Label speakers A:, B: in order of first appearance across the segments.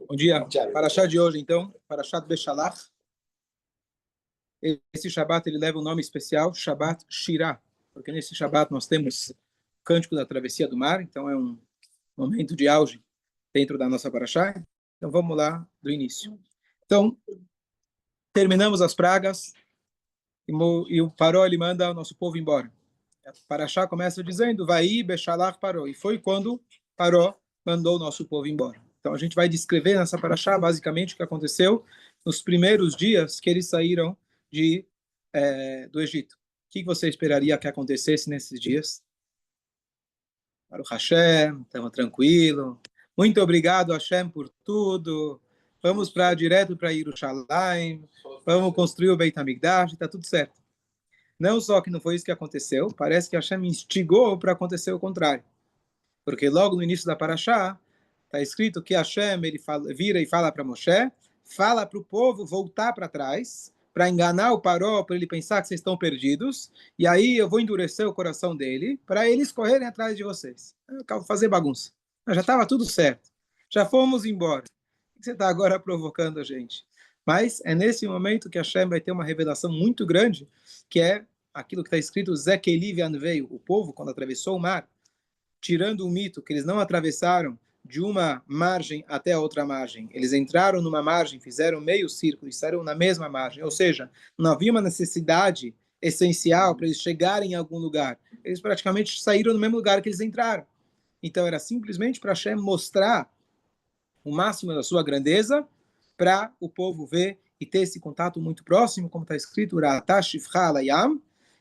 A: Bom dia. Parashá de hoje, então, Parashat Beshalach. Esse Shabat ele leva um nome especial, Shabat Shirah, porque nesse Shabat nós temos o Cântico da Travessia do Mar, então é um momento de auge dentro da nossa Parashá. Então vamos lá do início. Então, terminamos as pragas e o Paró ele manda o nosso povo embora. A Parashá começa dizendo, Vai Beshalach Paró, e foi quando Paró mandou o nosso povo embora. Então a gente vai descrever nessa Parashá basicamente o que aconteceu nos primeiros dias que eles saíram do Egito. O que você esperaria que acontecesse nesses dias? Baruch Hashem, estamos tranquilos. Muito obrigado, Hashem, por tudo. Vamos direto para Yerushalayim. Vamos construir o Beit HaMikdash, está tudo certo. Não só que não foi isso que aconteceu, parece que Hashem instigou para acontecer o contrário. Porque logo no início da Parashá, está escrito que Hashem vira e fala para Moshe, fala para o povo voltar para trás, para enganar o Paró, para ele pensar que vocês estão perdidos, e aí eu vou endurecer o coração dele, para eles correrem atrás de vocês. Fazer bagunça. Já estava tudo certo. Já fomos embora. Por que você está agora provocando a gente? Mas é nesse momento que Hashem vai ter uma revelação muito grande, que é aquilo que está escrito, Zekeli Anveio, o povo, quando atravessou o mar, tirando o mito que eles não atravessaram de uma margem até a outra margem. Eles entraram numa margem, fizeram meio círculo e saíram na mesma margem. Ou seja, não havia uma necessidade essencial para eles chegarem em algum lugar. Eles praticamente saíram no mesmo lugar que eles entraram. Então era simplesmente para Hashem mostrar o máximo da sua grandeza para o povo ver e ter esse contato muito próximo, como está escrito,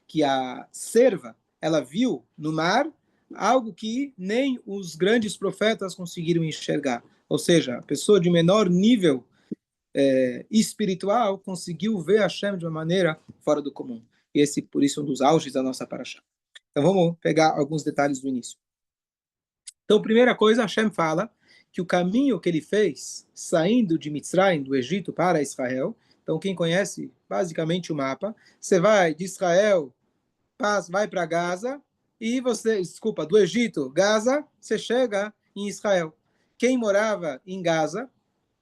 A: que a serva, ela viu no mar algo que nem os grandes profetas conseguiram enxergar. Ou seja, a pessoa de menor nível espiritual conseguiu ver Hashem de uma maneira fora do comum. E esse, por isso, é um dos auges da nossa Parashá. Então vamos pegar alguns detalhes do início. Então, primeira coisa, Hashem fala que o caminho que ele fez, saindo de Mitzrayim, do Egito, para Israel, então quem conhece basicamente o mapa, você vai de Israel, vai para Gaza, e do Egito, Gaza, você chega em Israel. Quem morava em Gaza?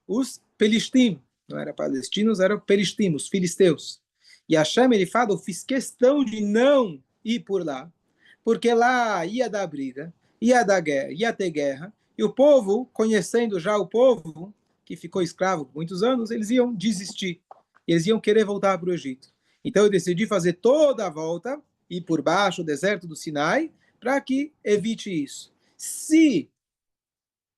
A: Os Pelistim, não eram palestinos, eram Pelistim, os filisteus. E Hashem, ele fala, eu fiz questão de não ir por lá, porque lá ia dar briga, ia dar guerra, ia ter guerra, e o povo, conhecendo já o povo, que ficou escravo por muitos anos, eles iam desistir, eles iam querer voltar para o Egito. Então eu decidi fazer toda a volta, ir por baixo, o deserto do Sinai, para que evite isso. Se,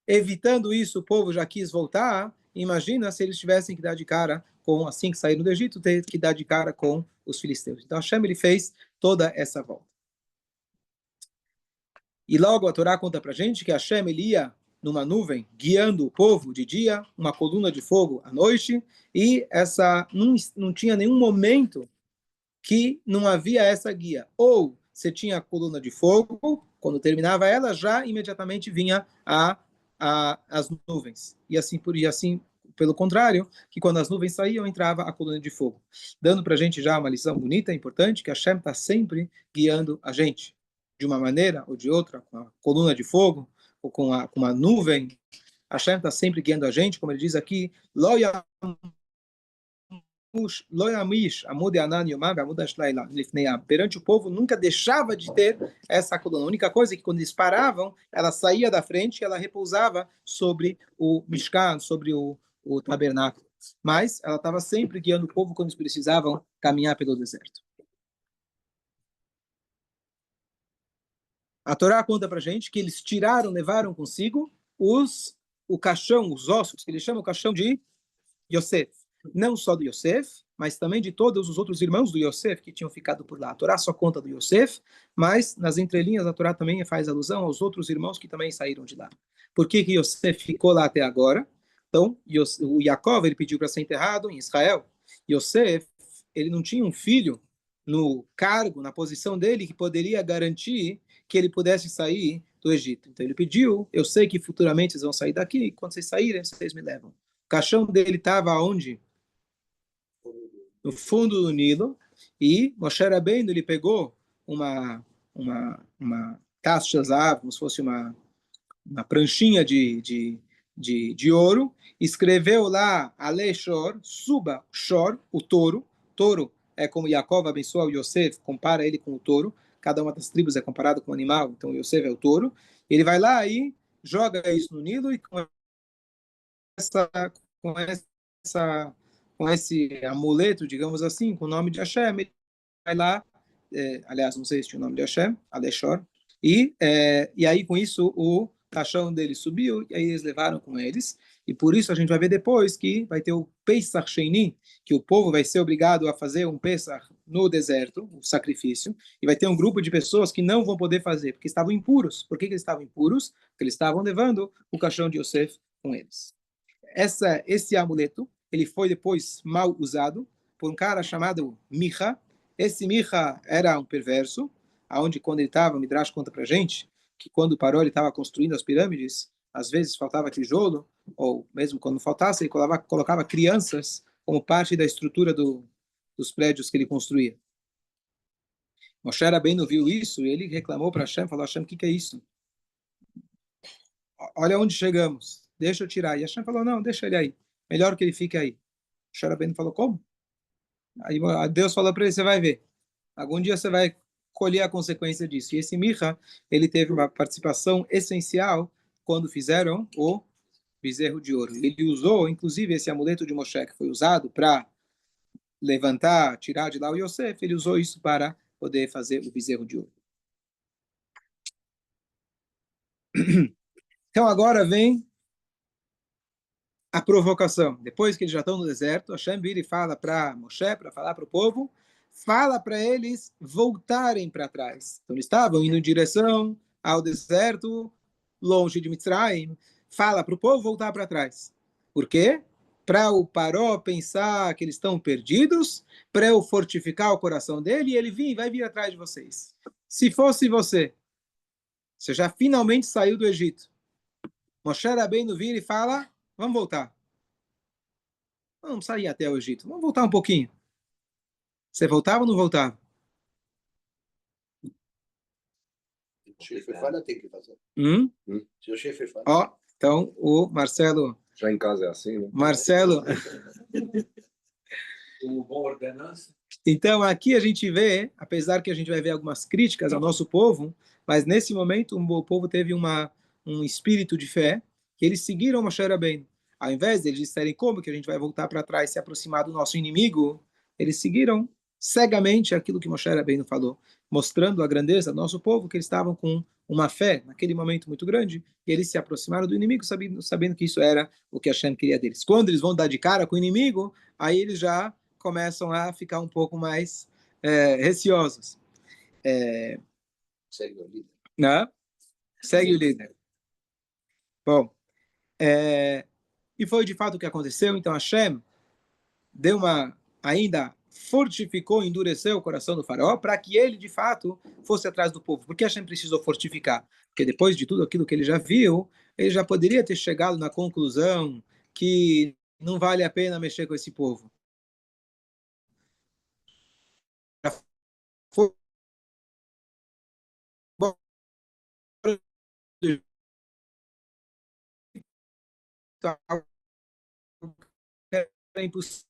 A: evitando isso, o povo já quis voltar, imagina se eles tivessem que dar de cara com, assim que saíram do Egito, ter que dar de cara com os filisteus. Então Hashem, ele fez toda essa volta. E logo a Torá conta para a gente que Hashem, ele ia numa nuvem, guiando o povo de dia, uma coluna de fogo à noite, e não tinha nenhum momento que não havia essa guia. Ou você tinha a coluna de fogo, quando terminava ela, já imediatamente vinha as nuvens. E assim, pelo contrário, que quando as nuvens saíam, entrava a coluna de fogo. Dando para a gente já uma lição bonita, importante, que a Hashem está sempre guiando a gente, de uma maneira ou de outra, com a coluna de fogo, ou com uma nuvem. A Hashem está sempre guiando a gente, como ele diz aqui, perante o povo nunca deixava de ter essa coluna. A única coisa é que quando eles paravam, ela saía da frente e ela repousava sobre o Mishkan, sobre o tabernáculo. Mas ela estava sempre guiando o povo quando eles precisavam caminhar pelo deserto. A Torá conta para gente que eles levaram consigo o caixão, os ossos, que eles chamam o caixão de Yosef. Não só do Yosef, mas também de todos os outros irmãos do Yosef que tinham ficado por lá. A Torá só conta do Yosef, mas nas entrelinhas a Torá também faz alusão aos outros irmãos que também saíram de lá. Por que Yosef ficou lá até agora? Então, o Yaakov, ele pediu para ser enterrado em Israel. Yosef, ele não tinha um filho no cargo, na posição dele, que poderia garantir que ele pudesse sair do Egito. Então ele pediu, eu sei que futuramente vocês vão sair daqui, e quando vocês saírem, vocês me levam. O caixão dele estava onde? No fundo do Nilo, e Moshe Rabbeinu, ele pegou uma caixa, como se fosse uma pranchinha de de ouro, escreveu lá, Ale Shor, suba, Shor, o touro é como Yaakov abençoa o Yosef, compara ele com o touro, cada uma das tribos é comparado com o animal, então Yosef é o touro, ele vai lá e joga isso no Nilo e essa, com essa, com esse amuleto, digamos assim, com o nome de Hashem, ele vai lá, aliás, não sei se tinha o nome de Hashem, Aleshor, e aí com isso o caixão dele subiu, e aí eles levaram com eles, e por isso a gente vai ver depois que vai ter o Pesach Sheini, que o povo vai ser obrigado a fazer um Pesach no deserto, o sacrifício, e vai ter um grupo de pessoas que não vão poder fazer, porque estavam impuros. Por que eles estavam impuros? Porque eles estavam levando o caixão de Yosef com eles. Esse amuleto, ele foi depois mal usado por um cara chamado Micha. Esse Micha era um perverso, aonde quando ele estava, o Midrash conta pra gente, que quando parou ele estava construindo as pirâmides, às vezes faltava tijolo, ou mesmo quando faltasse, ele colocava crianças como parte da estrutura dos prédios que ele construía. Moshe Rabbeinu viu isso e ele reclamou para Hashem, falou, Hashem, o que é isso? Olha onde chegamos, deixa eu tirar. E Hashem falou, não, deixa ele aí, melhor que ele fique aí. Moshe Rabbeinu falou, como? Aí Deus falou para ele, você vai ver, algum dia você vai colher a consequência disso. E esse Micha, ele teve uma participação essencial quando fizeram o bezerro de ouro. Ele usou, inclusive, esse amuleto de Moshe, que foi usado para levantar, tirar de lá o Yosef, ele usou isso para poder fazer o bezerro de ouro. Então agora vem a provocação. Depois que eles já estão no deserto, Hashem vira e fala para Moshe, para falar para o povo, fala para eles voltarem para trás. Então eles estavam indo em direção ao deserto, longe de Mitzrayim. Fala para o povo voltar para trás. Por quê? Para o Paró pensar que eles estão perdidos, para eu fortificar o coração dele e ele vai vir atrás de vocês. Se fosse você, você já finalmente saiu do Egito. Moshe Rabbeinu vira e fala, vamos voltar. Vamos sair até o Egito. Vamos voltar um pouquinho. Você voltava ou não voltava?
B: O chefe fala, tem que fazer. Se o chefe fala.
A: Ó, então o Marcelo.
C: Já em casa é assim, né?
A: Marcelo.
B: O bom ordenança.
A: Então aqui a gente vê, apesar que a gente vai ver algumas críticas ao nosso povo, mas nesse momento o povo teve um espírito de fé, que eles seguiram Moshe Rabbeinu. Ao invés de eles disserem como que a gente vai voltar para trás e se aproximar do nosso inimigo, eles seguiram cegamente aquilo que Moshe Rabbeinu falou, mostrando a grandeza do nosso povo, que eles estavam com uma fé, naquele momento muito grande, e eles se aproximaram do inimigo sabendo que isso era o que Hashem queria deles. Quando eles vão dar de cara com o inimigo, aí eles já começam a ficar um pouco mais receosos.
B: Segue o líder.
A: Né? Segue o líder. Bom, e foi de fato o que aconteceu. Então Hashem deu ainda fortificou, endureceu o coração do faraó para que ele de fato fosse atrás do povo. Por que Hashem precisou fortificar? Porque depois de tudo aquilo que ele já viu, ele já poderia ter chegado na conclusão que não vale a pena mexer com esse povo. É impossível.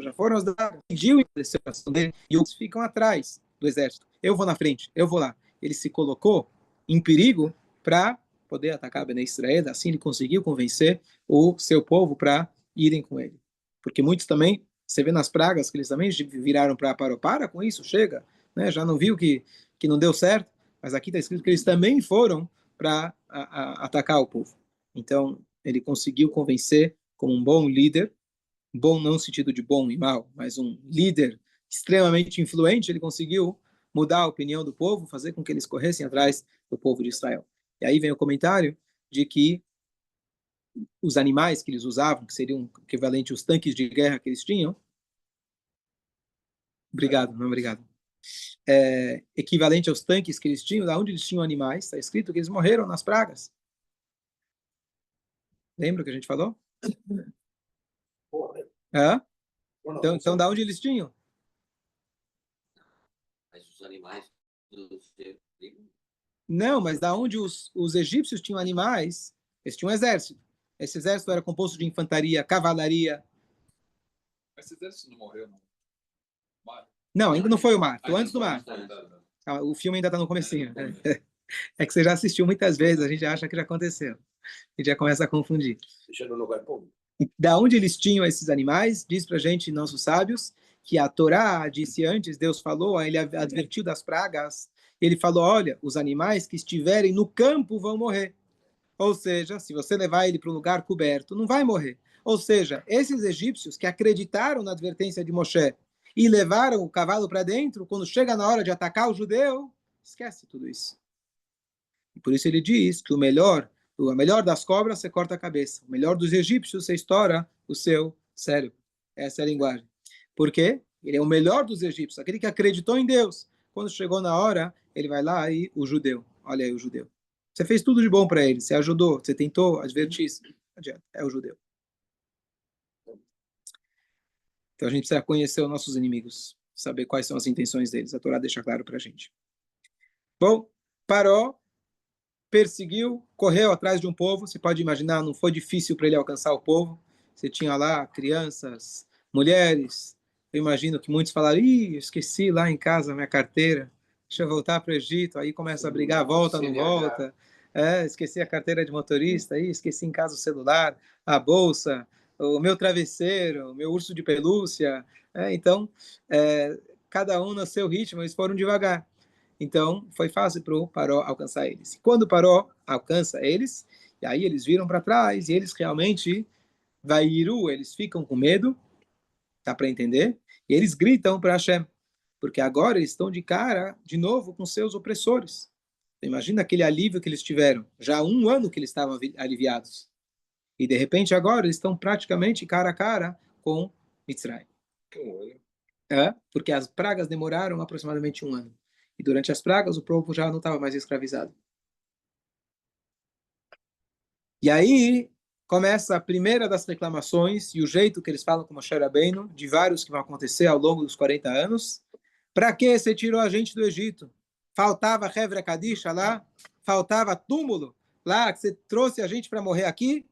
A: Já foram as dadas, pediu a ação dele, e outros ficam atrás do exército. Eu vou na frente, eu vou lá. Ele se colocou em perigo para poder atacar Bnei Israel, assim ele conseguiu convencer o seu povo para irem com ele. Porque muitos também, você vê nas pragas que eles também viraram para com isso, chega, né? Já não viu que não deu certo, mas aqui está escrito que eles também foram para atacar o povo. Então, ele conseguiu convencer como um bom líder, bom não no sentido de bom e mal, mas um líder extremamente influente, ele conseguiu mudar a opinião do povo, fazer com que eles corressem atrás do povo de Israel. E aí vem o comentário de que os animais que eles usavam, que seriam equivalente aos tanques de guerra que eles tinham, obrigado. Equivalente aos tanques que eles tinham, da onde eles tinham animais, está escrito que eles morreram nas pragas. Lembra que a gente falou? Então, da onde eles tinham?
B: Mas os animais do
A: Não, mas da onde os egípcios tinham animais, eles tinham um exército. Esse exército era composto de infantaria, cavalaria.
C: Esse exército não morreu, não? Mar.
A: Não, ainda não foi o mar. Estou antes do mar. O filme ainda está no comecinho. É que você já assistiu muitas vezes, a gente acha que já aconteceu. E já começa a confundir.
B: Deixando no lugar público.
A: Da onde eles tinham esses animais, diz pra gente, nossos sábios, que a Torá disse antes, Deus falou, ele advertiu das pragas, ele falou, olha, os animais que estiverem no campo vão morrer. Ou seja, se você levar ele para um lugar coberto, não vai morrer. Ou seja, esses egípcios que acreditaram na advertência de Moshe e levaram o cavalo para dentro, quando chega na hora de atacar o judeu, esquece tudo isso. E por isso ele diz que a melhor das cobras, você corta a cabeça. O melhor dos egípcios, você estoura o seu cérebro. Essa é a linguagem. Por quê? Ele é o melhor dos egípcios, aquele que acreditou em Deus. Quando chegou na hora, ele vai lá e o judeu. Olha aí o judeu. Você fez tudo de bom para ele, você ajudou, você tentou advertir. Não adianta, é o judeu. Então a gente precisa conhecer os nossos inimigos, saber quais são as intenções deles. A Torá deixa claro para a gente. Bom, Paró perseguiu, correu atrás de um povo. Você pode imaginar, não foi difícil para ele alcançar o povo. Você tinha lá crianças, mulheres. Eu imagino que muitos falaram, eu esqueci lá em casa minha carteira. Deixa eu voltar para o Egito. Aí começa a brigar, volta, não volta. Esqueci a carteira de motorista, esqueci em casa o celular, a bolsa, o meu travesseiro, o meu urso de pelúcia. Então, cada um no seu ritmo, eles foram devagar. Então, foi fácil para o Paró alcançar eles. E quando o Paró alcança eles, e aí eles viram para trás, e eles realmente, vairu, eles ficam com medo, dá para entender? E eles gritam para Hashem, porque agora eles estão de cara, de novo, com seus opressores. Imagina aquele alívio que eles tiveram. Já há 1 ano que eles estavam aliviados. E, de repente, agora eles estão praticamente cara a cara com Mitzrayim. Porque as pragas demoraram aproximadamente 1 ano. E durante as pragas, o povo já não estava mais escravizado. E aí começa a primeira das reclamações e o jeito que eles falam com Moshe Rabbeinu, de vários que vão acontecer ao longo dos 40 anos. Para que você tirou a gente do Egito? Faltava Hevra Kadisha lá? Faltava túmulo lá que você trouxe a gente para morrer aqui?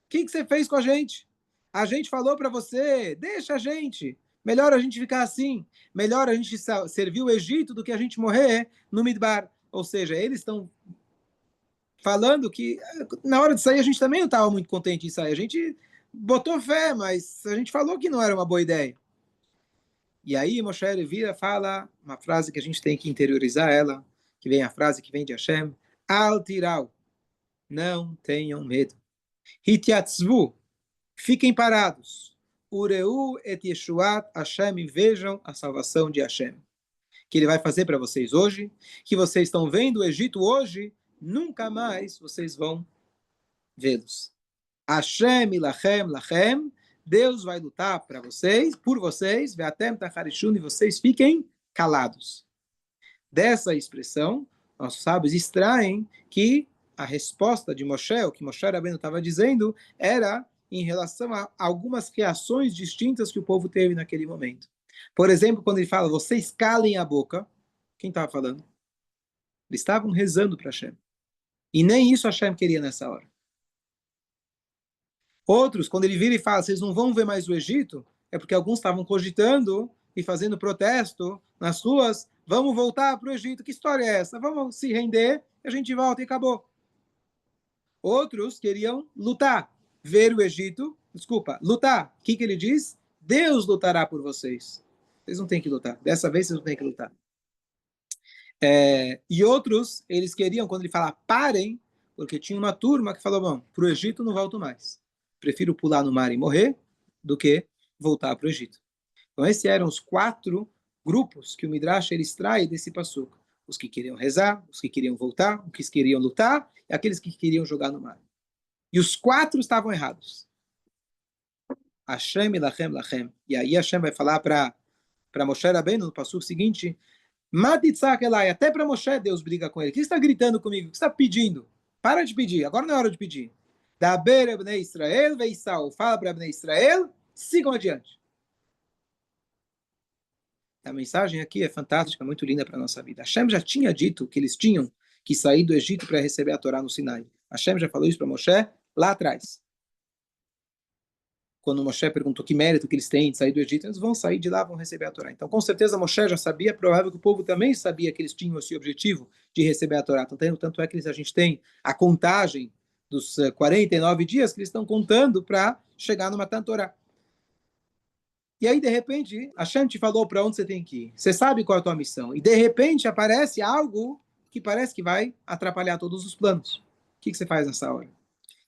A: O que você fez com a gente? A gente falou para você, deixa a gente. Melhor a gente ficar assim. Melhor a gente servir o Egito do que a gente morrer no Midbar. Ou seja, eles estão falando que na hora de sair a gente também não estava muito contente em sair. A gente botou fé, mas a gente falou que não era uma boa ideia. E aí Moshe vira fala uma frase que a gente tem que interiorizar ela, que vem a frase que vem de Hashem, Al tirau, não tenham medo. Hityatzvu, fiquem parados. Ureu et Yeshuat Hashem, vejam a salvação de Hashem. Que ele vai fazer para vocês hoje, que vocês estão vendo o Egito hoje, nunca mais vocês vão vê-los. Hashem lachem lachem, Deus vai lutar para vocês, por vocês, ve'atem tacharishun, e vocês fiquem calados. Dessa expressão, nossos sábios extraem que a resposta de Moshe, o que Moshe Rabbeinu estava dizendo, era em relação a algumas reações distintas que o povo teve naquele momento. Por exemplo, quando ele fala, vocês calem a boca, quem estava falando? Eles estavam rezando para Hashem. E nem isso Hashem queria nessa hora. Outros, quando ele vira e fala, vocês não vão ver mais o Egito, é porque alguns estavam cogitando e fazendo protesto nas ruas, vamos voltar para o Egito. Que história é essa? Vamos se render, a gente volta e acabou. Outros queriam lutar, ver o Egito, lutar. O que ele diz? Deus lutará por vocês. Vocês não têm que lutar. Dessa vez vocês não têm que lutar. E outros, eles queriam, quando ele fala parem, porque tinha uma turma que falou, bom, para o Egito não volto mais. Prefiro pular no mar e morrer do que voltar para o Egito. Então esses eram os 4 grupos que o Midrash ele extrai desse passuco. Os que queriam rezar, os que queriam voltar, os que queriam lutar e aqueles que queriam jogar no mar. E os 4 estavam errados. Hashem lachem lachem. E aí Hashem vai falar para Moshe Rabbeinu no passuco seguinte, Matitzak Elai, até para Moshe Deus briga com ele. O que você está gritando comigo? O que você está pedindo? Para de pedir, agora não é hora de pedir. Daber Ebnei Israel, Veissal, fala para Ebnei Israel, sigam adiante. A mensagem aqui é fantástica, muito linda para a nossa vida. Hashem já tinha dito que eles tinham que sair do Egito para receber a Torá no Sinai. Hashem já falou isso para Moshe lá atrás. Quando Moshe perguntou que mérito que eles têm de sair do Egito, eles vão sair de lá, vão receber a Torá. Então, com certeza, Moshe já sabia, provável que o povo também sabia que eles tinham esse objetivo de receber a Torá. Tanto é que a gente tem a contagem dos 49 dias que eles estão contando para chegar no Matan Torá. E aí, de repente, Hashem te falou para onde você tem que ir. Você sabe qual é a tua missão. E, de repente, aparece algo que parece que vai atrapalhar todos os planos. O que você faz nessa hora?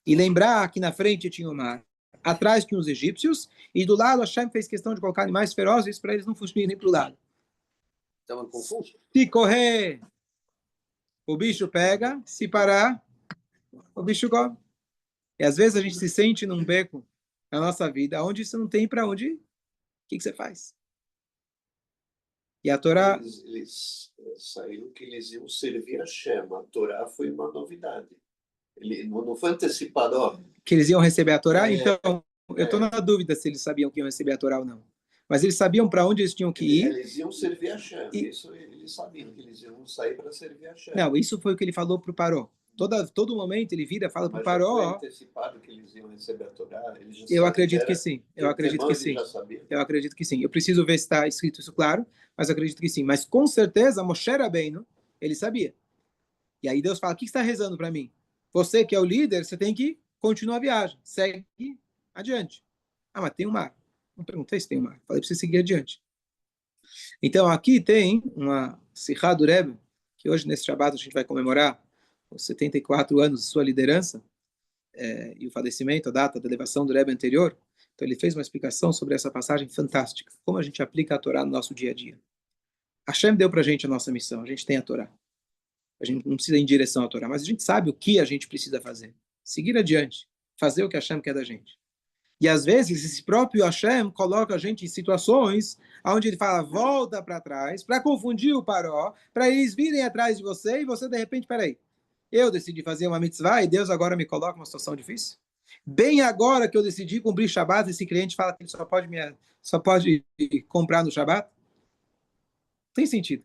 A: E lembrar que na frente tinha o mar, atrás tinha os egípcios, e do lado Hashem fez questão de colocar animais ferozes para eles não fugirem para o lado.
B: Estavam confusos.
A: Se correr, o bicho pega, se parar, o bicho come. E às vezes a gente se sente num beco na nossa vida, onde você não tem para onde, o que você faz? E a Torá...
B: Eles saíram que eles iam servir a Hashem. A Torá foi uma novidade. Ele não foi antecipado, ó.
A: Que eles iam receber a Torá? Então, eu estou na dúvida se eles sabiam que iam receber a Torá ou não. Mas eles sabiam para onde eles tinham que ir.
B: Eles iam servir a Hashem. Isso eles sabiam, que eles iam sair para servir a Hashem.
A: Não, isso foi o que ele falou para o Paró. Todo momento ele vira e fala para o Paró.
B: Mas foi antecipado que eles iam receber a Torá?
A: Eu acredito que sim. Eu acredito que sim. Eu acredito que sim. Eu preciso ver se está escrito isso claro, mas eu acredito que sim. Mas com certeza, Moshe Rabbeinu, ele sabia. E aí Deus fala, o que você está rezando para mim? Você que é o líder, você tem que continuar a viagem. Segue adiante. Ah, mas tem um mar. Não perguntei se tem um mar. Falei para você seguir adiante. Então, aqui tem uma Sihá do Rebbe, que hoje, nesse Shabbat, a gente vai comemorar os 74 anos de sua liderança e o falecimento, a data da elevação do Rebbe anterior. Então, ele fez uma explicação sobre essa passagem fantástica. Como a gente aplica a Torá no nosso dia a dia. Hashem deu para a gente a nossa missão. A gente tem a Torá. A gente não precisa ir em direção à Torá, mas a gente sabe o que a gente precisa fazer. Seguir adiante. Fazer o que Hashem quer da gente. E às vezes esse próprio Hashem coloca a gente em situações onde ele fala, volta para trás, para confundir o Paró, para eles virem atrás de você e você de repente, peraí, eu decidi fazer uma mitzvah e Deus agora me coloca numa situação difícil? Bem agora que eu decidi cumprir Shabbat, esse cliente fala que ele só pode comprar no Shabbat? Tem sentido.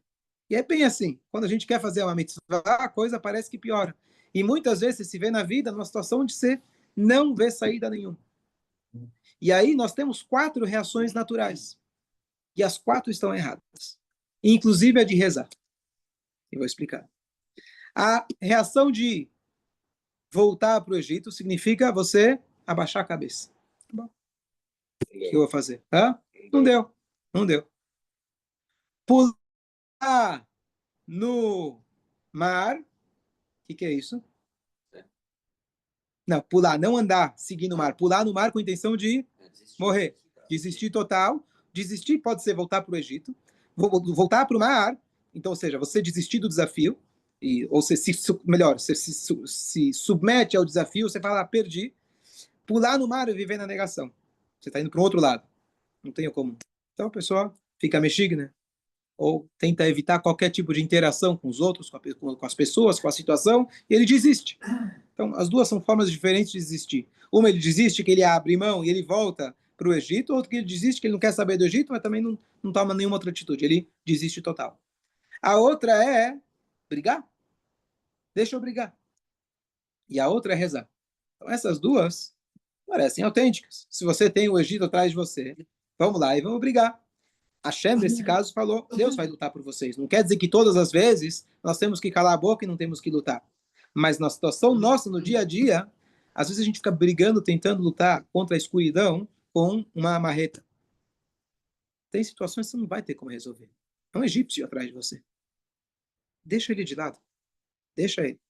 A: E é bem assim, quando a gente quer fazer uma mitzvah, a coisa parece que piora. E muitas vezes você se vê na vida numa situação onde você não vê saída nenhuma. E aí nós temos 4 reações naturais. E as 4 estão erradas. Inclusive a de rezar. Eu vou explicar. A reação de voltar para o Egito significa você abaixar a cabeça. Tá bom. O que eu vou fazer? Hã? Não deu. Não deu. Pular no mar. O que é isso? Não, pular, não andar seguindo o mar. Pular no mar com a intenção de morrer. Desistir total. Desistir pode ser voltar para o Egito. Voltar para o mar. Então, ou seja, você desistir do desafio. Ou você se submete ao desafio. Você fala, perdi. Pular no mar e viver na negação. Você está indo para o outro lado. Não tem como. Então, a pessoa fica mexigna. Ou tenta evitar qualquer tipo de interação com os outros, com as pessoas, com a situação. E ele desiste. Então, as duas são formas diferentes de desistir. Uma, ele desiste que ele abre mão e ele volta para o Egito. Outro, que ele desiste que ele não quer saber do Egito, mas também não toma nenhuma outra atitude. Ele desiste total. A outra é brigar. Deixa eu brigar. E a outra é rezar. Então, essas duas parecem autênticas. Se você tem o Egito atrás de você, vamos lá e vamos brigar. Hashem, nesse caso, falou, Deus vai lutar por vocês. Não quer dizer que todas as vezes nós temos que calar a boca e não temos que lutar. Mas na situação nossa, no dia a dia, às vezes a gente fica brigando, tentando lutar contra a escuridão com uma marreta. Tem situações que você não vai ter como resolver. É um egípcio atrás de você. Deixa ele de lado. Deixa ele.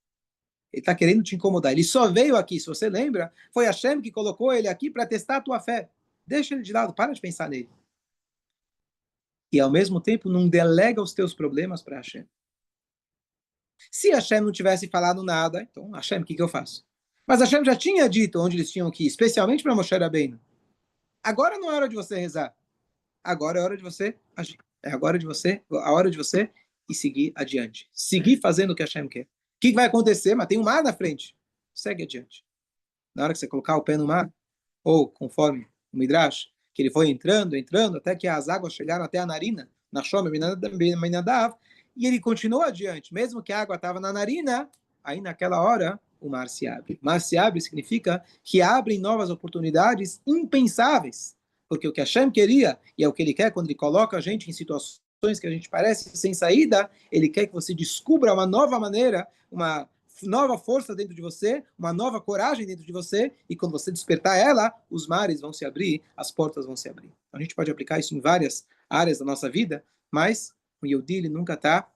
A: Ele está querendo te incomodar. Ele só veio aqui, se você lembra, foi Hashem que colocou ele aqui para testar a tua fé. Deixa ele de lado, para de pensar nele. E ao mesmo tempo, não delega os teus problemas para Hashem. Se Hashem não tivesse falado nada, então, Hashem, o que eu faço? Mas Hashem já tinha dito onde eles tinham que ir, especialmente para Moshe Rabbeinu. Agora não é hora de você rezar. Agora é hora de você agir. É a hora de você ir seguir adiante. Seguir fazendo o que Hashem quer. O que vai acontecer? Mas tem um mar na frente. Segue adiante. Na hora que você colocar o pé no mar, ou conforme o Midrash, que ele foi entrando, até que as águas chegaram até a narina, na Shom Minadav, e ele continuou adiante. Mesmo que a água estava na narina, aí naquela hora o mar se abre. Mar se abre significa que abrem novas oportunidades impensáveis. Porque o que Hashem queria, e é o que ele quer quando ele coloca a gente em situações que a gente parece sem saída, ele quer que você descubra uma nova maneira, uma nova força dentro de você, uma nova coragem dentro de você, e quando você despertar ela, os mares vão se abrir, as portas vão se abrir. Então, a gente pode aplicar isso em várias áreas da nossa vida, mas o Yehudi, ele nunca está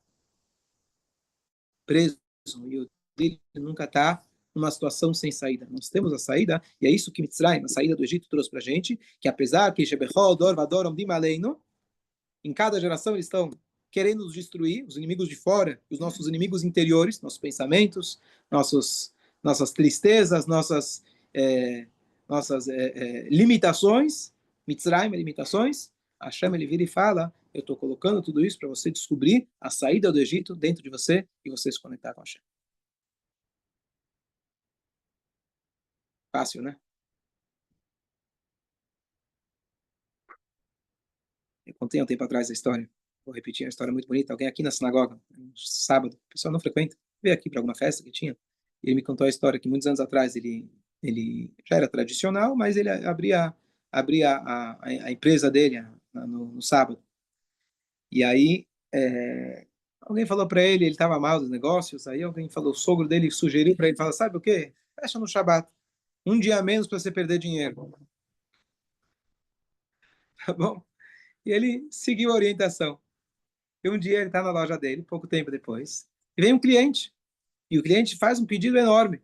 A: preso, o Yehudi ele nunca está numa situação sem saída. Nós temos a saída, e é isso que Mitzrayim, a saída do Egito, trouxe para a gente, que apesar que Shebechol, Dor, Vador, Omdim Aleinu, em cada geração eles estão querendo nos destruir, os inimigos de fora, os nossos inimigos interiores, nossos pensamentos, nossas tristezas, nossas limitações, Mitzrayim, limitações. Hashem, ele vira e fala, eu estou colocando tudo isso para você descobrir a saída do Egito dentro de você e você se conectar com Hashem. Fácil, né? Eu contei um tempo atrás a história. Vou repetir uma história muito bonita. Alguém aqui na sinagoga, um sábado, o pessoal não frequenta, veio aqui para alguma festa que tinha. E ele me contou a história que muitos anos atrás ele já era tradicional, mas ele abria a empresa dele no sábado. E aí alguém falou para ele estava mal dos negócios. Aí alguém falou, o sogro dele sugeriu para ele, fala, sabe o quê? Fecha no Shabat. Um dia a menos para você perder dinheiro. Tá bom? E ele seguiu a orientação. E um dia ele está na loja dele, pouco tempo depois, e vem um cliente. E o cliente faz um pedido enorme.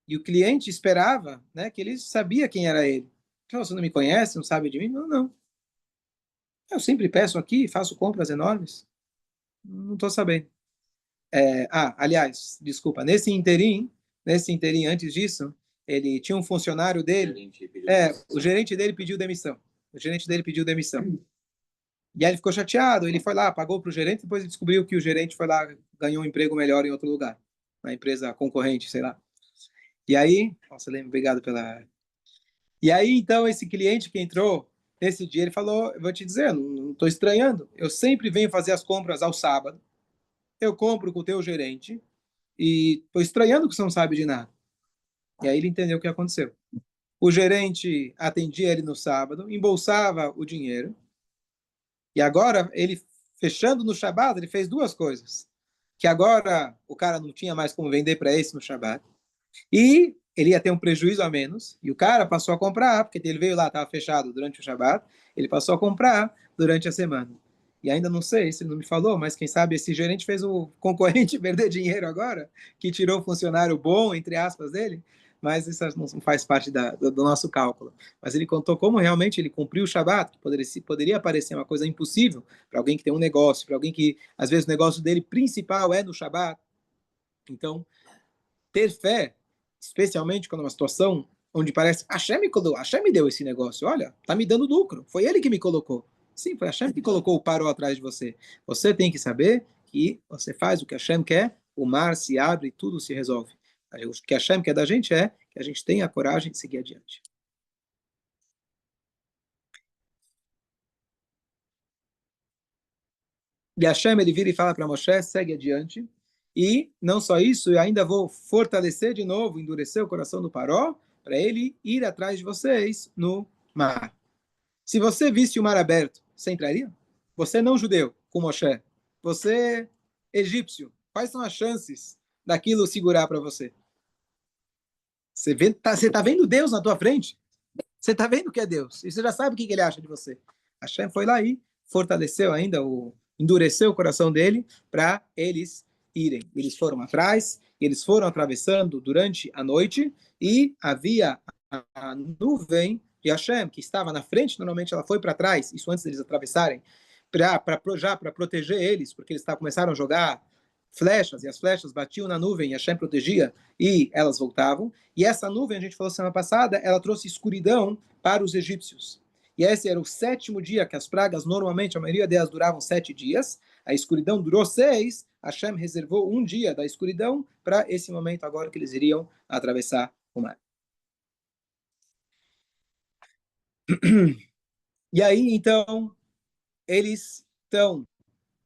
A: E o cliente esperava, né, que ele sabia quem era ele. Então, você não me conhece, não sabe de mim? Não, não. Eu sempre peço aqui, faço compras enormes. Não estou sabendo. Aliás, desculpa, nesse interim, antes disso, ele tinha um funcionário dele. O gerente dele pediu demissão. O gerente dele pediu demissão. E aí ele ficou chateado, ele foi lá, pagou para o gerente, depois ele descobriu que o gerente foi lá, ganhou um emprego melhor em outro lugar, na empresa concorrente, sei lá. E aí, nossa, lembro, obrigado pela... E aí, então, esse cliente que entrou nesse dia, ele falou, eu vou te dizer, não estou estranhando, eu sempre venho fazer as compras ao sábado, eu compro com o teu gerente, e estou estranhando que você não sabe de nada. E aí ele entendeu o que aconteceu. O gerente atendia ele no sábado, embolsava o dinheiro, e agora, ele fechando no Shabat, ele fez duas coisas. Que agora o cara não tinha mais como vender para esse no Shabat. E ele ia ter um prejuízo a menos. E o cara passou a comprar, porque ele veio lá, estava fechado durante o Shabat. Ele passou a comprar durante a semana. E ainda não sei se ele não me falou, mas quem sabe esse gerente fez o concorrente perder dinheiro agora, que tirou o funcionário bom, entre aspas, dele. Mas isso não faz parte do nosso cálculo. Mas ele contou como realmente ele cumpriu o Shabat, que poderia parecer uma coisa impossível para alguém que tem um negócio, para alguém que, às vezes, o negócio dele principal é no Shabat. Então, ter fé, especialmente quando é uma situação onde parece, Hashem me deu esse negócio, olha, tá me dando lucro, foi ele que me colocou. Sim, foi Hashem que colocou o paro atrás de você. Você tem que saber que você faz o que Hashem quer, o mar se abre e tudo se resolve. O que Hashem quer da gente é que a gente tenha a coragem de seguir adiante. E Hashem, ele vira e fala para Moshe, segue adiante. E não só isso, eu ainda vou fortalecer de novo, endurecer o coração do Paró, para ele ir atrás de vocês no mar. Se você visse o mar aberto, você entraria? Você não judeu, com Moshe. Você egípcio. Quais são as chances daquilo segurar para você? Você tá vendo Deus na tua frente? Você está vendo que é Deus. E você já sabe o que ele acha de você. Hashem foi lá e fortaleceu ainda, endureceu o coração dele para eles irem. Eles foram atrás, eles foram atravessando durante a noite e havia a nuvem de Hashem, que estava na frente, normalmente ela foi para trás, isso antes deles atravessarem, para proteger eles, porque eles começaram a jogar flechas, e as flechas batiam na nuvem, e Hashem protegia, e elas voltavam. E essa nuvem, a gente falou semana passada, ela trouxe escuridão para os egípcios. E esse era o sétimo dia, que as pragas, normalmente, a maioria delas duravam 7 dias, a escuridão durou 6, Hashem reservou um dia da escuridão para esse momento agora que eles iriam atravessar o mar. E aí, então, eles estão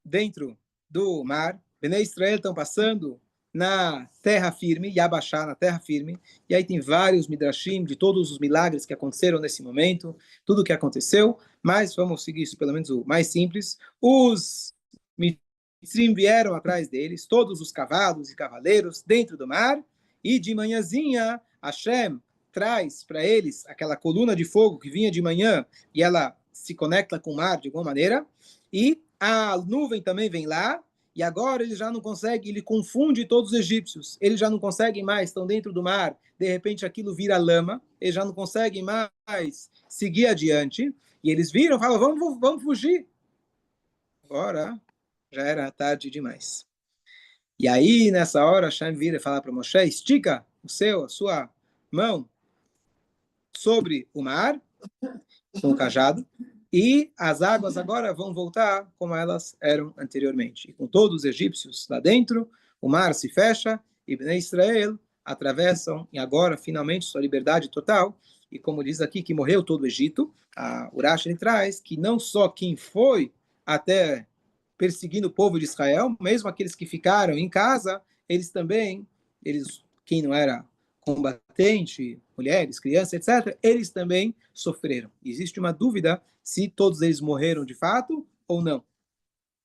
A: dentro do mar. Bnei Israel estão passando na terra firme, Yabashá, na terra firme. E aí tem vários midrashim de todos os milagres que aconteceram nesse momento, tudo o que aconteceu. Mas vamos seguir isso, pelo menos o mais simples. Os mitzrim vieram atrás deles, todos os cavalos e cavaleiros dentro do mar. E de manhãzinha, Hashem traz para eles aquela coluna de fogo que vinha de manhã e ela se conecta com o mar de alguma maneira, e a nuvem também vem lá, e agora ele já não consegue, ele confunde todos os egípcios, eles já não conseguem mais, estão dentro do mar, de repente aquilo vira lama, eles já não conseguem mais seguir adiante, e eles viram, falam, vamos fugir. Agora já era tarde demais. E aí, nessa hora, Hashem vira e fala para Moshe, estica a sua mão sobre o mar, com o cajado, e as águas agora vão voltar como elas eram anteriormente. E com todos os egípcios lá dentro, o mar se fecha, e Bnei Israel atravessam, e agora, finalmente, sua liberdade total. E como diz aqui, que morreu todo o Egito, a Urash ele traz que não só quem foi até perseguindo o povo de Israel, mesmo aqueles que ficaram em casa, eles também, quem não era combatente, mulheres, crianças, etc., eles também sofreram. Existe uma dúvida se todos eles morreram de fato ou não.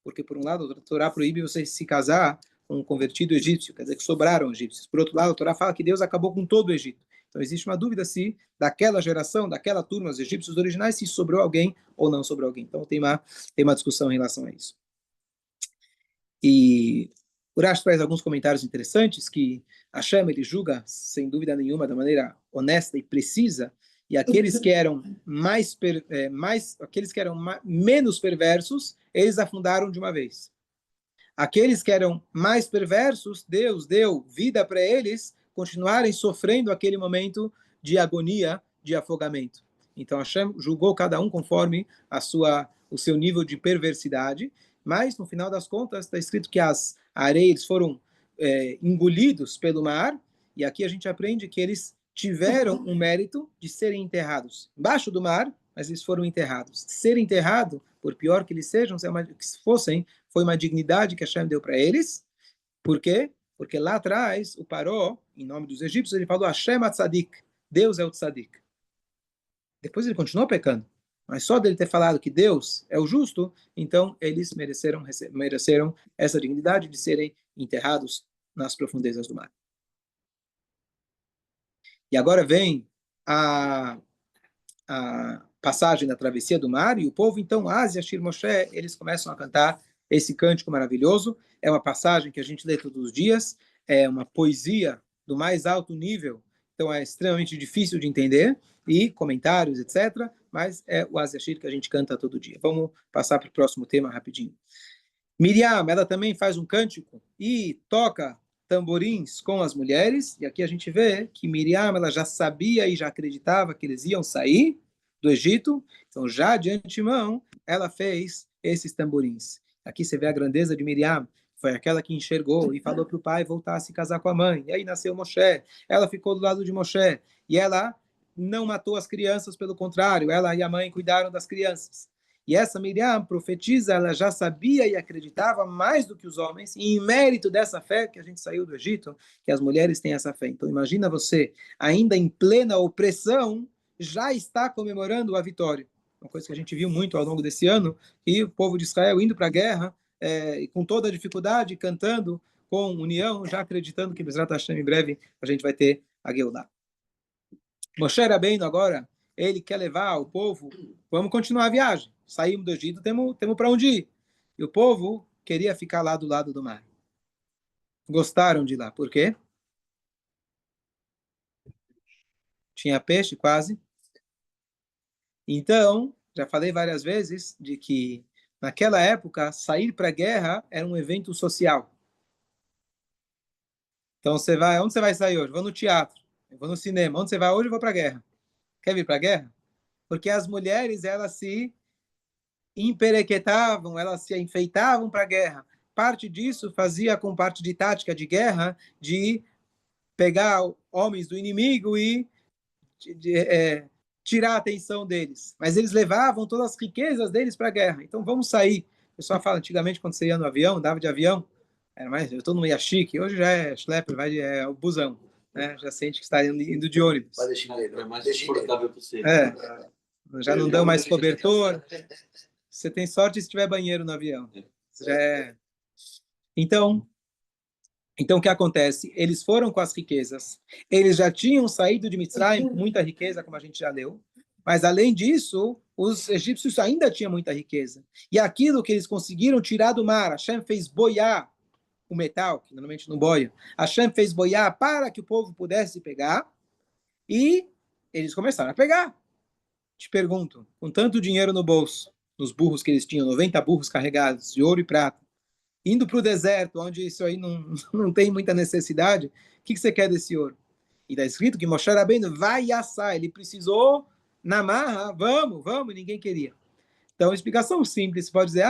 A: Porque, por um lado, a Torá proíbe você se casar com um convertido egípcio, quer dizer que sobraram egípcios. Por outro lado, a Torá fala que Deus acabou com todo o Egito. Então, existe uma dúvida se daquela geração, daquela turma, os egípcios originais, se sobrou alguém ou não sobrou alguém. Então, tem uma discussão em relação a isso. E Urash traz alguns comentários interessantes que Hashem ele julga, sem dúvida nenhuma, da maneira honesta e precisa, e aqueles que eram menos perversos, eles afundaram de uma vez. Aqueles que eram mais perversos, Deus deu vida para eles continuarem sofrendo aquele momento de agonia, de afogamento. Então Hashem julgou cada um conforme o seu nível de perversidade, mas no final das contas está escrito que as areias foram engolidos pelo mar, e aqui a gente aprende que eles tiveram um mérito de serem enterrados embaixo do mar, mas eles foram enterrados. Ser enterrado, por pior que eles sejam, foi uma dignidade que Hashem deu para eles. Por quê? Porque lá atrás, o Paró, em nome dos egípcios, ele falou Hashem Atzadik, Deus é o Tzadik. Depois ele continuou pecando, mas só dele ter falado que Deus é o justo, então eles mereceram essa dignidade de serem enterrados nas profundezas do mar. E agora vem a passagem da travessia do mar, e o povo, então, Ásia, Shir Moshe, eles começam a cantar esse cântico maravilhoso. É uma passagem que a gente lê todos os dias, é uma poesia do mais alto nível, então é extremamente difícil de entender, e comentários, etc., mas é o Ásia Shir que a gente canta todo dia. Vamos passar para o próximo tema rapidinho. Miriam, ela também faz um cântico e toca tamborins com as mulheres, e aqui a gente vê que Miriam, ela já sabia e já acreditava que eles iam sair do Egito, então já de antemão, ela fez esses tamborins. Aqui você vê a grandeza de Miriam, foi aquela que enxergou e falou para o pai voltar a se casar com a mãe, e aí nasceu Moshe, ela ficou do lado de Moshe, e ela não matou as crianças, pelo contrário, ela e a mãe cuidaram das crianças. E essa Miriam profetiza, ela já sabia e acreditava mais do que os homens, e em mérito dessa fé que a gente saiu do Egito, que as mulheres têm essa fé. Então imagina você, ainda em plena opressão, já está comemorando a vitória. Uma coisa que a gente viu muito ao longo desse ano, e o povo de Israel indo para a guerra, com toda a dificuldade, cantando com união, já acreditando que Bezrat Hashem em breve a gente vai ter a Geulah. Moshe Rabbeinu agora, ele quer levar o povo, vamos continuar a viagem. Saímos do Egito, temos para onde ir. E o povo queria ficar lá do lado do mar. Gostaram de ir lá. Por quê? Tinha peixe quase. Então, já falei várias vezes de que naquela época, sair para a guerra era um evento social. Então, onde você vai sair hoje? Vou no teatro, vou no cinema. Onde você vai hoje? Eu vou para a guerra. Quer vir para a guerra? Porque as mulheres, elas se emperequetavam, elas se enfeitavam para a guerra. Parte disso fazia com parte de tática de guerra, de pegar homens do inimigo e tirar a atenção deles. Mas eles levavam todas as riquezas deles para a guerra. Então vamos sair pessoal fala, antigamente, quando você ia no avião, andava de avião, era mais, eu estou no chique, hoje já é schlepper, é o busão, né? Já sente que está indo de ônibus.
D: É mais confortável para você.
A: Já não dão mais cobertor. Você tem sorte se tiver banheiro no avião. Já é... Então, o que acontece? Eles foram com as riquezas. Eles já tinham saído de Mitzrayim com muita riqueza, como a gente já leu. Mas, além disso, os egípcios ainda tinham muita riqueza. E aquilo que eles conseguiram tirar do mar, Hashem fez boiar o metal, que normalmente não boia. Hashem fez boiar para que o povo pudesse pegar. E eles começaram a pegar. Te pergunto, com tanto dinheiro no bolso, nos burros que eles tinham, 90 burros carregados de ouro e prata, indo para o deserto, onde isso aí não tem muita necessidade, o que você quer desse ouro? E está escrito que Moshe Rabbeinu vai assar, ele precisou na marra, vamos, ninguém queria. Então, explicação simples, você pode dizer,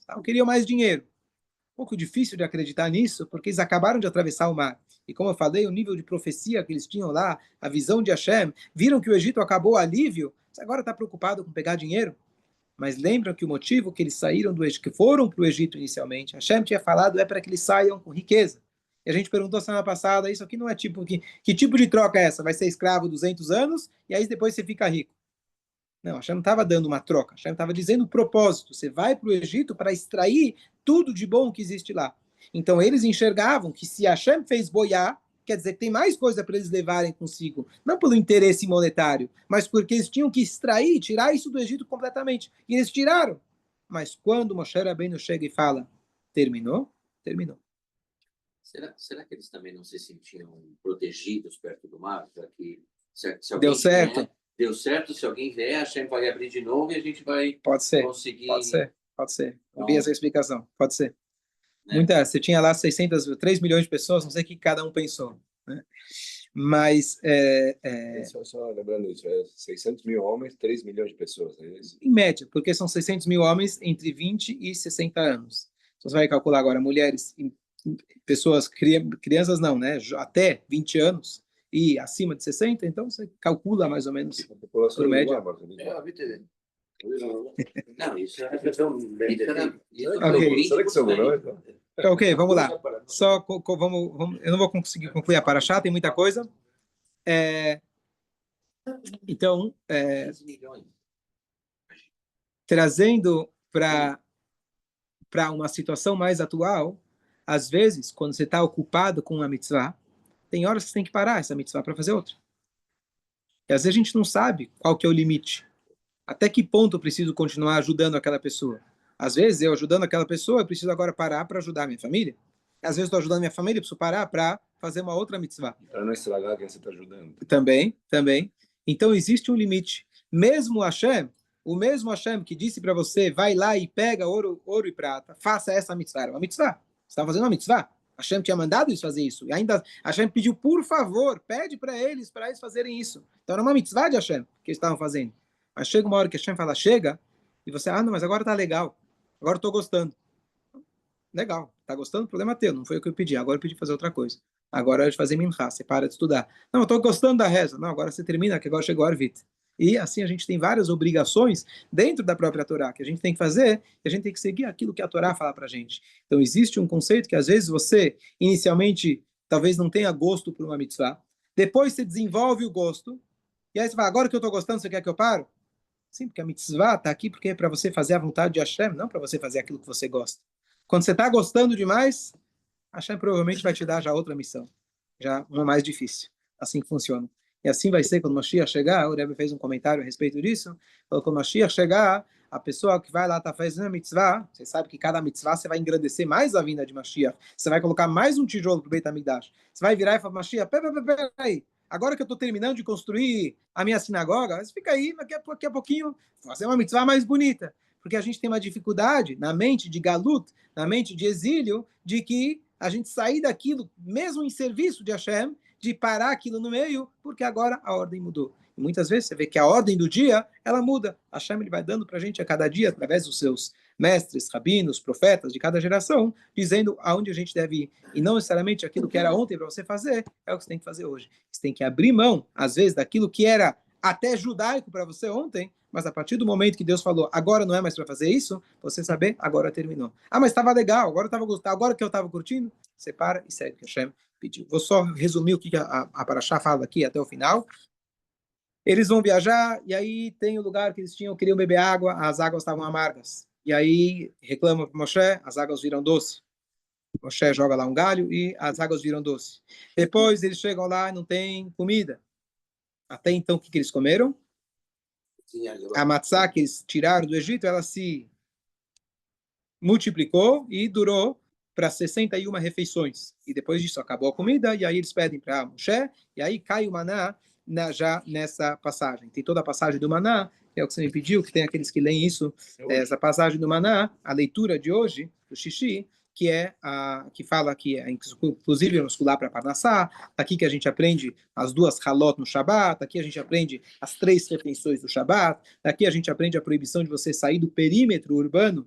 A: não queriam mais dinheiro. Um pouco difícil de acreditar nisso, porque eles acabaram de atravessar o mar. E como eu falei, o nível de profecia que eles tinham lá, a visão de Hashem, viram que o Egito acabou o alívio, você agora está preocupado com pegar dinheiro? Mas lembram que o motivo que eles saíram do Egito, que foram para o Egito inicialmente, Hashem tinha falado, é para que eles saiam com riqueza. E a gente perguntou semana passada, isso aqui não é tipo, que tipo de troca é essa? Vai ser escravo 200 anos e aí depois você fica rico. Não, Hashem não estava dando uma troca, Hashem estava dizendo o propósito, você vai para o Egito para extrair tudo de bom que existe lá. Então eles enxergavam que se Hashem fez boiar, quer dizer que tem mais coisa para eles levarem consigo, não pelo interesse monetário, mas porque eles tinham que extrair, tirar isso do Egito completamente. E eles tiraram. Mas quando Moshe Rabbeinu chega e fala, terminou? Terminou.
D: Será que eles também não se sentiam protegidos perto do mar? Já que, se
A: deu certo.
D: Deu certo, se alguém vier, a Hashem vai abrir de novo e a gente vai conseguir...
A: Pode ser. Eu vi essa explicação. Pode ser. Né? Você tinha lá 3 milhões de pessoas, não sei o que cada um pensou. Né? Mas...
E: Só lembrando isso, 600 mil homens, 3 milhões de pessoas. É isso?
A: Em média, porque são 600 mil homens entre 20 e 60 anos. Então, você vai calcular agora mulheres, pessoas, crianças não, né? Até 20 anos e acima de 60, então você calcula mais ou menos por média.
D: Não, isso é
A: Ok, vamos lá. Eu não vou conseguir concluir a paraxá, tem muita coisa. Então, trazendo para uma situação mais atual, às vezes, quando você está ocupado com uma mitzvah, tem horas que você tem que parar essa mitzvah para fazer outra. E às vezes a gente não sabe qual que é o limite. Até que ponto eu preciso continuar ajudando aquela pessoa? Às vezes, eu ajudando aquela pessoa, eu preciso agora parar para ajudar a minha família. Às vezes, estou ajudando a minha família, eu preciso parar para fazer uma outra mitzvah.
E: Para não estragar quem você está ajudando.
A: Também. Então, existe um limite. Mesmo Hashem, o mesmo Hashem que disse para você, vai lá e pega ouro e prata, faça essa mitzvah. Era uma mitzvah. Você está fazendo uma mitzvah. Hashem tinha mandado eles fazer isso. E ainda Hashem pediu, por favor, pede para eles fazerem isso. Então, era uma mitzvah de Hashem que eles estavam fazendo. Mas chega uma hora que Hashem fala, chega, e você, não, mas agora tá legal, agora eu tô gostando. Legal, tá gostando? O problema é teu, não foi o que eu pedi, agora eu pedi fazer outra coisa. Agora é de fazer minhá, você para de estudar. Não, eu tô gostando da reza. Não, agora você termina, que agora chegou a Arvit. E assim a gente tem várias obrigações dentro da própria Torá, que a gente tem que fazer, e a gente tem que seguir aquilo que a Torá fala pra gente. Então existe um conceito que às vezes você, inicialmente, talvez não tenha gosto por uma mitzvah, depois você desenvolve o gosto, e aí você fala, agora que eu tô gostando, você quer que eu paro? Sim, porque a mitzvah está aqui porque é para você fazer a vontade de Hashem, não para você fazer aquilo que você gosta. Quando você está gostando demais, Hashem provavelmente vai te dar já outra missão, já uma mais difícil. Assim que funciona. E assim vai ser quando Mashiach chegar. O Rebbe fez um comentário a respeito disso. Falou que quando Mashiach chegar, a pessoa que vai lá está fazendo a mitzvah, você sabe que cada mitzvah você vai engrandecer mais a vinda de Mashiach. Você vai colocar mais um tijolo para o Beit HaMikdash. Você vai virar e falar, Mashiach, peraí. Agora que eu estou terminando de construir a minha sinagoga, mas fica aí, daqui a pouquinho, fazer uma mitzvah mais bonita. Porque a gente tem uma dificuldade na mente de galut, na mente de exílio, de que a gente sair daquilo, mesmo em serviço de Hashem, de parar aquilo no meio, porque agora a ordem mudou. E muitas vezes você vê que a ordem do dia, ela muda. Hashem ele vai dando para a gente a cada dia, através dos seus mestres, rabinos, profetas de cada geração, dizendo aonde a gente deve ir. E não necessariamente aquilo que era ontem para você fazer, é o que você tem que fazer hoje. Você tem que abrir mão, às vezes, daquilo que era até judaico para você ontem, mas a partir do momento que Deus falou, agora não é mais para fazer isso, você saber, agora terminou. Ah, mas estava legal, agora estava gostando, agora que eu estava curtindo, você para e segue o que Hashem pediu. Vou só resumir o que a Parashá fala aqui até o final. Eles vão viajar, e aí tem o lugar que eles queriam beber água, as águas estavam amargas. E aí reclamam para Moshe, as águas viram doce. Moshe joga lá um galho e as águas viram doce. Depois eles chegam lá e não tem comida. Até então, o que eles comeram? A matzá que eles tiraram do Egito, ela se multiplicou e durou para 61 refeições. E depois disso acabou a comida, e aí eles pedem para Moshe, e aí cai o maná já nessa passagem. Tem toda a passagem do maná, que é o que você me pediu, que tem aqueles que leem isso, essa passagem do maná, a leitura de hoje, do xixi, que é que fala que é inclusive muscular para Parnassá, aqui que a gente aprende as 2 halot no Shabat, aqui a gente aprende as 3 refeições do Shabat, aqui a gente aprende a proibição de você sair do perímetro urbano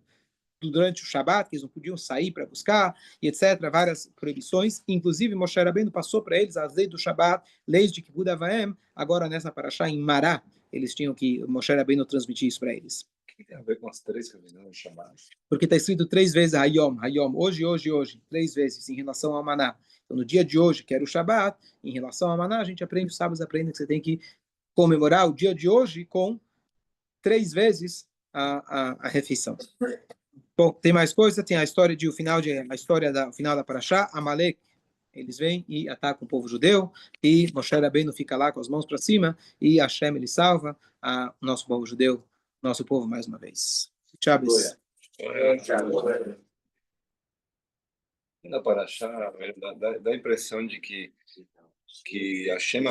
A: durante o Shabat, que eles não podiam sair para buscar, e etc., várias proibições. Inclusive, Moshe Rabbeinu passou para eles as leis do Shabat, leis de Kibud Avaim, agora nessa Parashá, em Mará, eles tinham que, Moshe Rabbeinu transmitir isso para eles.
E: O que tem a ver com as 3 reuniões chamadas?
A: Porque está escrito 3 vezes Hayom, Hayom, hoje, 3 vezes, em relação ao Maná. Então, no dia de hoje, que era o Shabat, em relação ao Maná, a gente aprende, os sábados aprendem que você tem que comemorar o dia de hoje com 3 vezes a refeição. Bom, tem mais coisa, tem a história o final da Parashá, Amalek, eles vêm e atacam o povo judeu, e Moshe Rabbeinu fica lá com as mãos para cima, e Hashem ele salva o nosso povo judeu, nosso povo mais uma vez. Chaves.
E: Na Parashá, dá a impressão de que Hashem